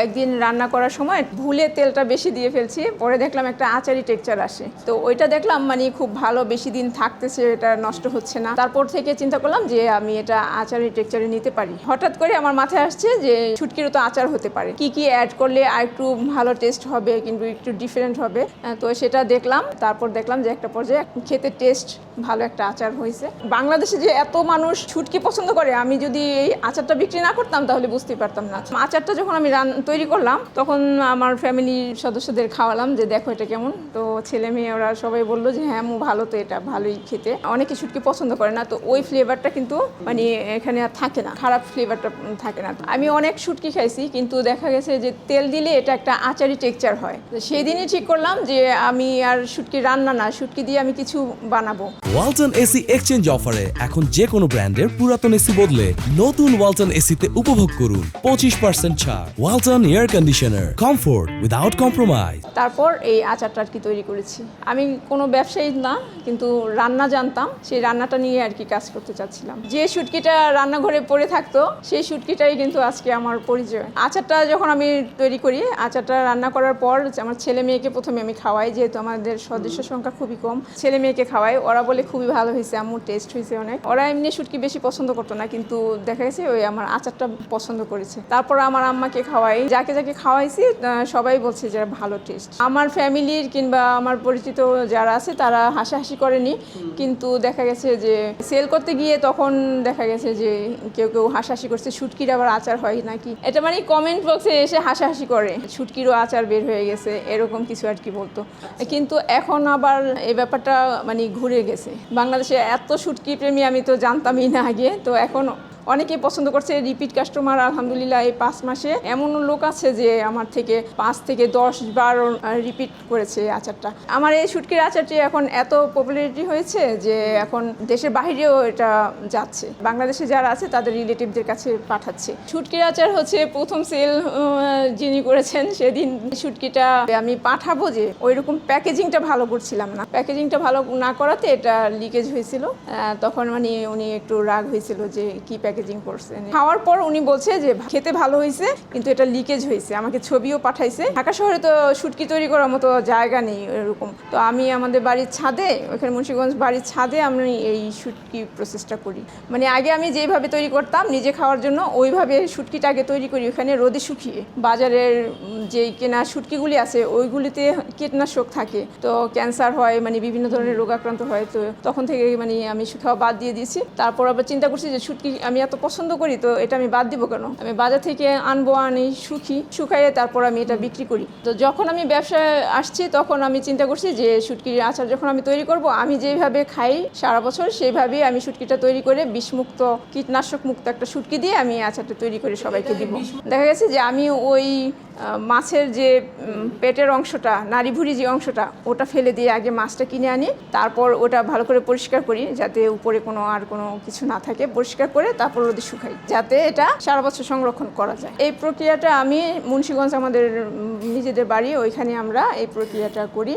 একদিন রান্না করার সময় ভুলে তেলটা বেশি দিয়ে ফেলছি, পরে দেখলাম একটা আচারি টেক্সচার আসে। তো ওইটা দেখলাম মানে খুব ভালো, বেশি দিন থাকতেছে, এটা নষ্ট হচ্ছে না। তারপর থেকে চিন্তা করলাম যে আমি এটা আচারি টেক্সচারে নিতে পারি। হঠাৎ করে আমার মাথায় আসছে যে শুটকিরও তো আচার হতে পারে, কি কি অ্যাড করলে আর একটু ভালো টেস্ট হবে, কিন্তু একটু ডিফারেন্ট হবে। তো সেটা দেখলাম, তারপর দেখলাম যে একটা পর্যায়ে খেতে টেস্ট ভালো একটা আচার হয়েছে। বাংলাদেশে যে এত মানুষ শুটকি পছন্দ করে, আমি যদি এই আচারটা বিক্রি না করতাম তাহলে বুঝতেই পারতাম না। আচারটা যখন আমি তৈরি করলাম তখন আমার ফ্যামিলির সদস্যদের খাওয়ালাম যে দেখো এটা কেমন। তো ছেলে মেয়ে ওরা সবাই বললো যে হ্যাঁ ভালো, তো এটা ভালোই খেতে। অনেকে শুটকি পছন্দ করে না, তো ওই ফ্লেভারটা কিন্তু মানে এখানে আর থাকে না, খারাপ ফ্লেভারটা থাকে না। আমি অনেক শুটকি খাইছি, কিন্তু দেখা গেছে যে তেল দিলে এটা একটা আচারি টেক্সচার হয়। তো সেই দিনই ঠিক করলাম যে আমি আর শুটকি রান্না না, শুটকি দিয়ে আমি কিছু বানাবো। ওয়ালটন এসি এক্সচেঞ্জ অফারে এখন যে কোনো ব্র্যান্ডের পুরাতন এসি বদলে নতুন ওয়ালটন এসিতে উপভোগ করুন 25% ছাড়। Walton air conditioner, comfort without compromise. তারপর এই আচারটা আর কি তৈরি করেছি। আমি কোনো ব্যবসায়ী না, কিন্তু রান্না জানতাম, সেই রান্নাটা নিয়ে আর কি কাজ করতে চাচ্ছিলাম। যে শুটকিটা রান্নাঘরে পড়ে থাকতো সেই শুটকিটাই কিন্তু আজকে আমার পরিচয়। আচারটা যখন আমি তৈরি করি, আচারটা রান্না করার পর আমার ছেলে মেয়েকে প্রথমে আমি খাওয়াই, যেহেতু আমাদের সদস্য সংখ্যা খুবই কম। ছেলে মেয়েকে খাওয়াই, ওরা বলে খুবই ভালো হয়েছে আম্মু, টেস্ট হয়েছে অনেক। ওরা এমনি শুটকি বেশি পছন্দ করতো না, কিন্তু দেখা গেছে ওই আমার আচারটা পছন্দ করেছে। তারপর আমার আম্মাকে খাওয়াই, যাকে যাকে খাওয়াইছি সবাই বলছে যে ভালো টেস্ট। আমার ফ্যামিলির কিংবা আমার পরিচিত যারা আছে তারা হাসাহাসি করেনি, কিন্তু দেখা গেছে যে সেল করতে গিয়ে তখন দেখা গেছে যে কেউ কেউ হাসাহাসি করছে, শুটকির আবার আচার হয় নাকি, এটা মানে কমেন্ট বক্সে এসে হাসাহাসি করে, শুটকিরও আচার বের হয়ে গেছে এরকম কিছু আর কি বলতো। কিন্তু এখন আবার এই ব্যাপারটা মানে ঘুরে গেছে। বাংলাদেশে এত শুটকি প্রেমী আমি তো জানতামই না আগে, তো এখন অনেকেই পছন্দ করছে, রিপিট কাস্টমার আলহামদুলিল্লাহ। এই 5 মাসে এমন লোক আছে যে আমার থেকে 5 থেকে 10 বার রিপিট করেছে আচারটা। আমার এই শুটকির আচারটি এখন এত পপুলারিটি হয়েছে যে এখন দেশের বাইরেও এটা যাচ্ছে, বাংলাদেশে যারা আছে তাদের রিলেটিভদের কাছে পাঠাচ্ছে। শুটকির আচার হচ্ছে প্রথম সেল যিনি করেছেন, সেদিন শুটকিটা আমি পাঠাবো যে ওইরকম প্যাকেজিংটা ভালো করছিলাম না, প্যাকেজিংটা ভালো না করাতে এটা লিকেজ হয়েছিল। তখন মানে উনি একটু রাগ হয়েছিল যে কি প্যাকেজিং করছেন। খাওয়ার পর উনি বলছে যে খেতে ভালো হয়েছে, কিন্তু এটা লিকেজ হয়েছে। আমাকে ছবিও পাঠাইছে। ঢাকা শহরে তো শুটকি তৈরি করার মতো জায়গা নেই এরকম। তো আমি আমাদের বাড়ির ছাদে, ওখানে মুন্সিগঞ্জ বাড়ির ছাদে আমি এই শুটকি প্রসেসটা করি। মানে আগে আমি যেভাবে তৈরি করতাম নিজে খাওয়ার জন্য, ওইভাবে শুটকিটা আগে তৈরি করি ওখানে রোদে শুকিয়ে। বাজারের যে কেনা শুটকিগুলি আছে ওইগুলিতে কীটনাশক থাকে, তো ক্যান্সার হয়, মানে বিভিন্ন ধরনের রোগাক্রান্ত হয়। তো তখন থেকে মানে আমি খাওয়া বাদ দিয়ে দিয়েছি। তারপর আবার চিন্তা করছি যে শুটকি আমি এত পছন্দ করি, তো এটা আমি বাদ দিব কেন। আমি বাজার থেকে আনি শুকাইয়ে তারপর আমি এটা বিক্রি করি। তো যখন আমি ব্যবসায় আসছি তখন আমি চিন্তা করছি যে শুটকির আচার যখন আমি তৈরি করব, আমি যেভাবে খাই সারা বছর সেইভাবেই আমি শুটকিটা তৈরি করে বিষমুক্ত, কীটনাশক মুক্ত একটা শুটকি দিয়ে আমি আচারটা তৈরি করে সবাইকে দিব। দেখা গেছে যে আমি ওই মাছের যে পেটের অংশটা, নাড়িভুড়ি যে অংশটা, ওটা ফেলে দিয়ে আগে মাছটা কিনে আনি, তারপর ওটা ভালো করে পরিষ্কার করি যাতে উপরে আর কোনো কিছু না থাকে। পরিষ্কার করে তারপর রোদে শুকাই যাতে এটা সারা বছর সংরক্ষণ করা যায়। এই প্রক্রিয়াটা আমি মুন্সিগঞ্জ আমাদের নিজেদের বাড়ি, ওইখানে আমরা এই প্রক্রিয়াটা করি।